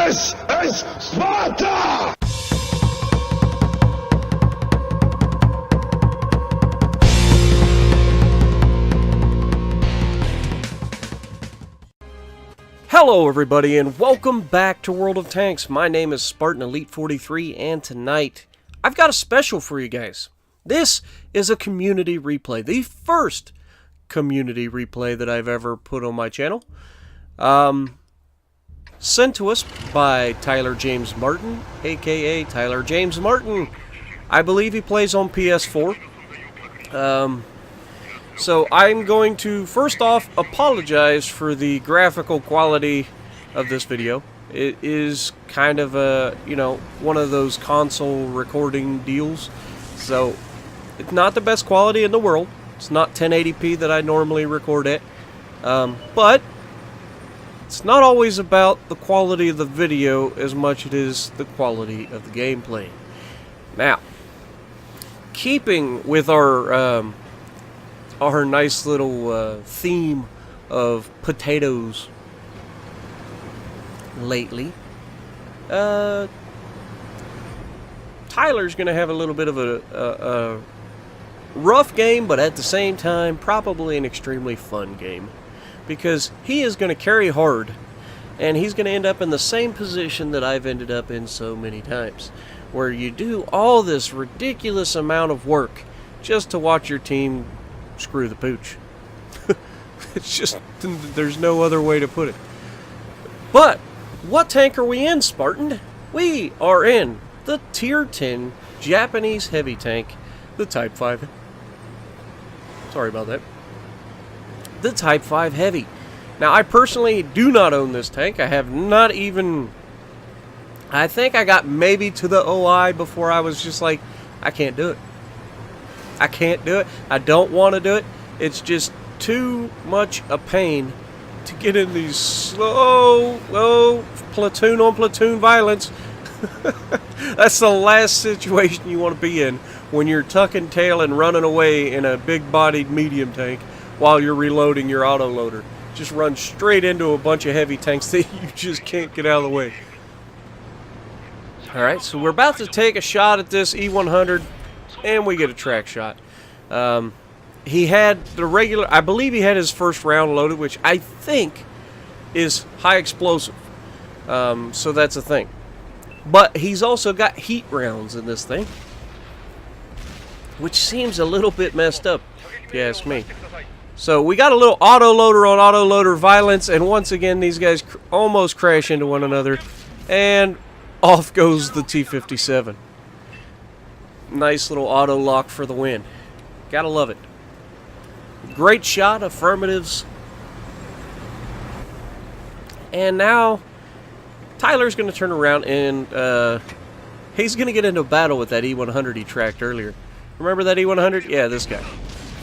This is Sparta! Hello everybody and welcome back to World of Tanks. My name is Spartan Elite 43 and tonight I've got a special for you guys. This is a community replay, the first community replay that I've ever put on my channel. Sent to us by Tyler James Martin, aka Tyler James Martin. I believe he plays on PS4. So I'm going to first off apologize for the graphical quality of this video. It is kind of a, one of those console recording deals. So it's not the best quality in the world. It's not 1080p that I normally record at. But it's not always about the quality of the video as much as it is the quality of the gameplay. Now, keeping with our nice little theme of potatoes lately, Tyler's going to have a little bit of a rough game, but at the same time, probably an extremely fun game. Because he is going to carry hard, and he's going to end up in the same position that I've ended up in so many times, where you do all this ridiculous amount of work just to watch your team screw the pooch. It's just, there's no other way to put it. But, what tank are we in, Spartan? We are in the Tier 10 Japanese heavy tank, the Type 5. Sorry about that. The Type 5 Heavy. Now, I personally do not own this tank. I have not even... I think I got maybe to the OI before I was just like, I can't do it. I can't do it. I don't want to do it. It's just too much a pain to get in these slow platoon on platoon violence. That's the last situation you want to be in when you're tucking tail and running away in a big-bodied medium tank while you're reloading your autoloader. Just run straight into a bunch of heavy tanks that you just can't get out of the way. Alright, so we're about to take a shot at this E100. And we get a track shot. He had the regular... I believe he had his first round loaded, which I think is high explosive. So that's a thing. But he's also got heat rounds in this thing, which seems a little bit messed up, if you ask me. So we got a little autoloader on autoloader violence, and once again these guys almost crash into one another, and off goes the T-57. Nice little auto lock for the win. Gotta love it. Great shot, affirmatives. And now Tyler's going to turn around and he's going to get into a battle with that E100 he tracked earlier. Remember that E100? Yeah, this guy.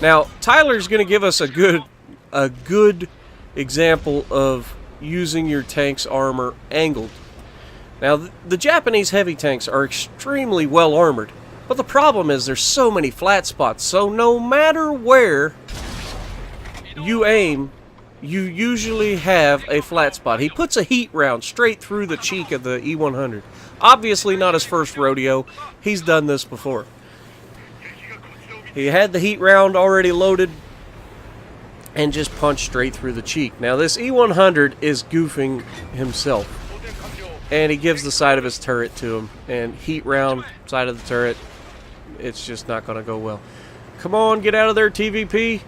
Now, Tyler's going to give us a good example of using your tank's armor angled. Now, the Japanese heavy tanks are extremely well armored. But the problem is there's so many flat spots, so no matter where you aim, you usually have a flat spot. He puts a heat round straight through the cheek of the E100. Obviously not his first rodeo. He's done this before. He had the heat round already loaded and just punched straight through the cheek. Now this E100 is goofing himself. And he gives the side of his turret to him. And heat round, side of the turret. It's just not going to go well. Come on, get out of there, TVP.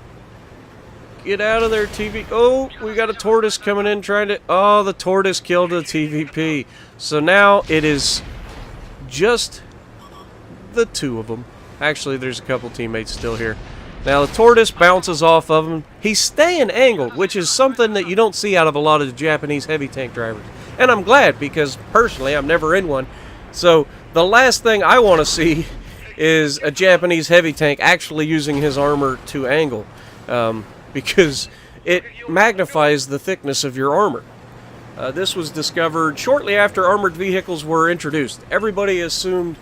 Get out of there, TV. Oh, we got a tortoise coming in trying to... Oh, the tortoise killed the TVP. So now it is just the two of them. Actually, there's a couple teammates still here. Now, the tortoise bounces off of him. He's staying angled, which is something that you don't see out of a lot of the Japanese heavy tank drivers. And I'm glad, because personally, I'm never in one. So, the last thing I want to see is a Japanese heavy tank actually using his armor to angle, because it magnifies the thickness of your armor. This was discovered shortly after armored vehicles were introduced. Everybody assumed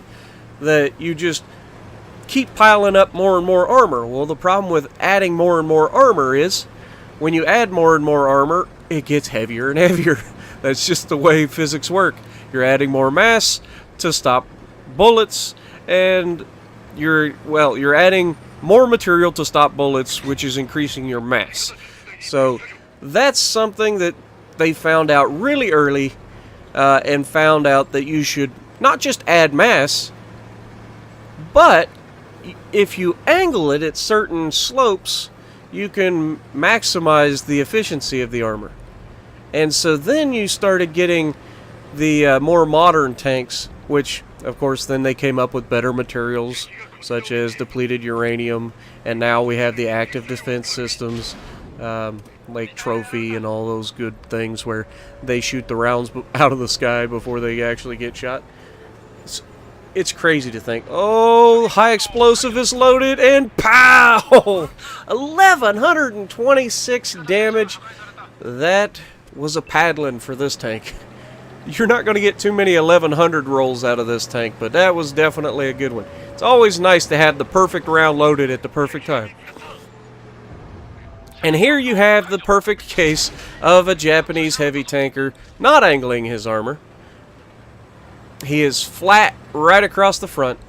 that you just keep piling up more and more armor. Well, the problem with adding more and more armor is when you add more and more armor, it gets heavier and heavier. That's just the way physics work. You're adding more mass to stop bullets, and you're adding more material to stop bullets, which is increasing your mass. So that's something that they found out really early, and found out that you should not just add mass, but if you angle it at certain slopes, you can maximize the efficiency of the armor. And so then you started getting the more modern tanks, which, of course, then they came up with better materials, such as depleted uranium, and now we have the active defense systems, like Trophy and all those good things where they shoot the rounds out of the sky before they actually get shot. It's crazy to think, oh, high explosive is loaded, and pow! 1,126 damage. That was a paddling for this tank. You're not going to get too many 1,100 rolls out of this tank, but that was definitely a good one. It's always nice to have the perfect round loaded at the perfect time. And here you have the perfect case of a Japanese heavy tanker not angling his armor. He is flat right across the front,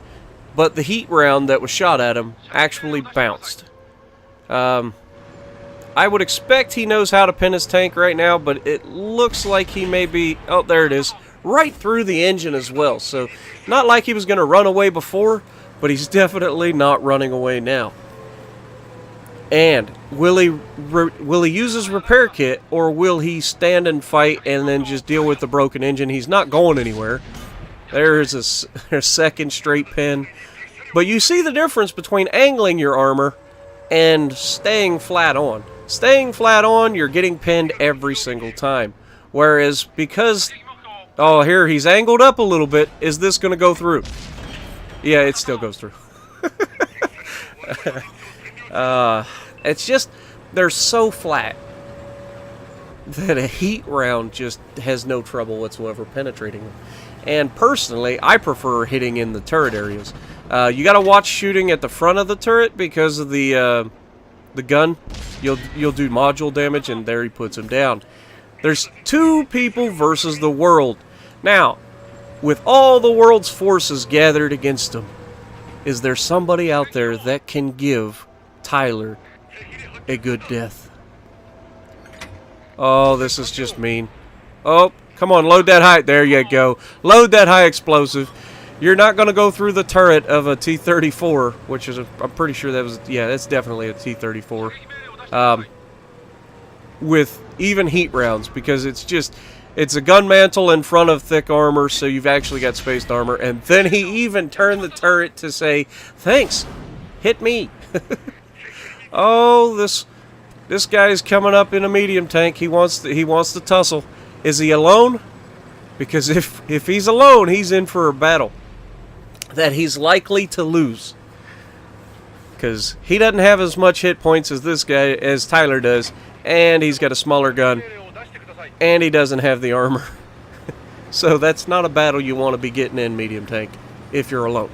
but the heat round that was shot at him actually bounced. I would expect he knows how to pin his tank right now, but it looks like he may be... Oh, there it is. Right through the engine as well. So, not like he was going to run away before, but he's definitely not running away now. And will he use his repair kit, or will he stand and fight and then just deal with the broken engine? He's not going anywhere. There's a second straight pin. But you see the difference between angling your armor and staying flat on. Staying flat on, you're getting pinned every single time. Whereas, because... Oh, here, he's angled up a little bit. Is this going to go through? Yeah, it still goes through. It's just... They're so flat that a heat round just has no trouble whatsoever penetrating them. And personally, I prefer hitting in the turret areas. You got to watch shooting at the front of the turret because of the gun. You'll do module damage, and there he puts him down. There's 2 people versus the world. Now, with all the world's forces gathered against him, is there somebody out there that can give Tyler a good death? Oh, this is just mean. Oh, come on, load that high. There you go. Load that high explosive. You're not going to go through the turret of a T-34, which is, I'm pretty sure that was, yeah, that's definitely a T-34. With even heat rounds, because it's a gun mantle in front of thick armor, so you've actually got spaced armor. And then he even turned the turret to say, thanks, hit me. Oh, this guy's coming up in a medium tank. He wants to tussle. Is he alone? Because if he's alone, he's in for a battle that he's likely to lose. Because he doesn't have as much hit points as this guy, as Tyler does, and he's got a smaller gun, and he doesn't have the armor. So that's not a battle you want to be getting in, medium tank, if you're alone.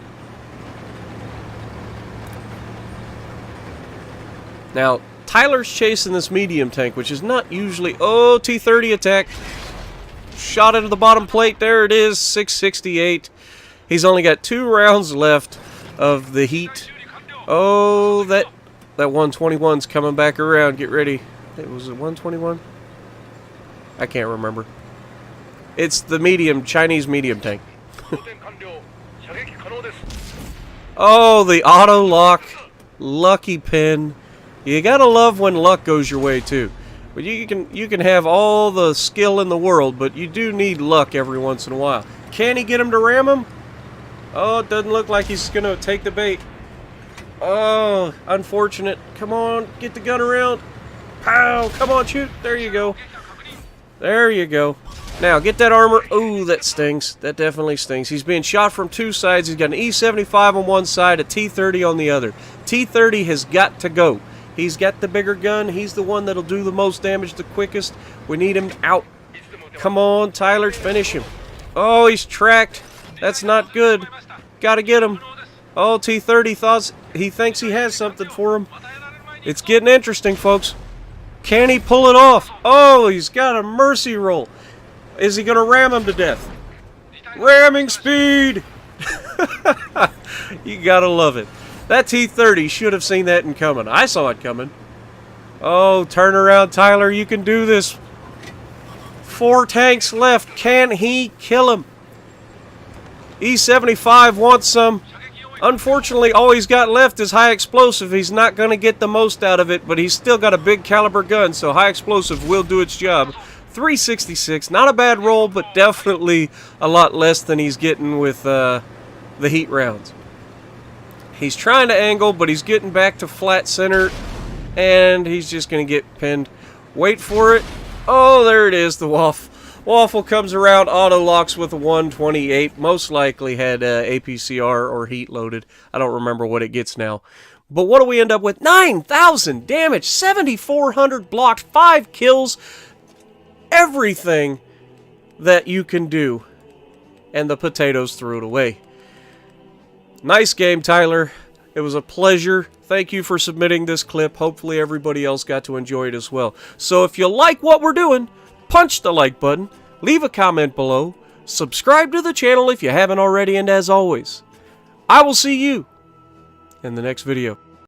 Now, Tyler's chasing this medium tank, which is not usually... Oh, T-30 attack. Shot into the bottom plate. There it is, 668. He's only got 2 rounds left of the heat. Oh, that 121's coming back around. Get ready. Was it 121? I can't remember. It's the Chinese medium tank. Oh, the auto lock. Lucky pin. You gotta love when luck goes your way too. But you can have all the skill in the world, but you do need luck every once in a while. Can he get him to ram him? Oh, it doesn't look like he's gonna take the bait. Oh, unfortunate. Come on, get the gun around. Pow! Come on, shoot. There you go. There you go. Now, get that armor. Ooh, that stings. That definitely stings. He's being shot from 2 sides. He's got an E-75 on one side, a T-30 on the other. T-30 has got to go. He's got the bigger gun. He's the one that'll do the most damage the quickest. We need him out. Come on, Tyler, finish him. Oh, he's tracked. That's not good. Gotta get him. Oh, T-30 thinks he has something for him. It's getting interesting, folks. Can he pull it off? Oh, he's got a mercy roll. Is he going to ram him to death? Ramming speed! You gotta love it. That T-30 should have seen that coming. I saw it coming. Oh, turn around, Tyler. You can do this. 4 tanks left. Can he kill him? E-75 wants some. Unfortunately, all he's got left is high explosive. He's not going to get the most out of it, but he's still got a big caliber gun, so high explosive will do its job. 366, not a bad roll, but definitely a lot less than he's getting with the heat rounds. He's trying to angle, but he's getting back to flat center, and he's just going to get pinned. Wait for it. Oh, there it is, the Waffle comes around, auto locks with a 128. Most likely had APCR or heat loaded. I don't remember what it gets now. But what do we end up with? 9,000 damage, 7,400 blocked, 5 kills. Everything that you can do. And the potatoes threw it away. Nice game, Tyler. It was a pleasure. Thank you for submitting this clip. Hopefully everybody else got to enjoy it as well. So if you like what we're doing, punch the like button, leave a comment below, subscribe to the channel if you haven't already, and as always, I will see you in the next video.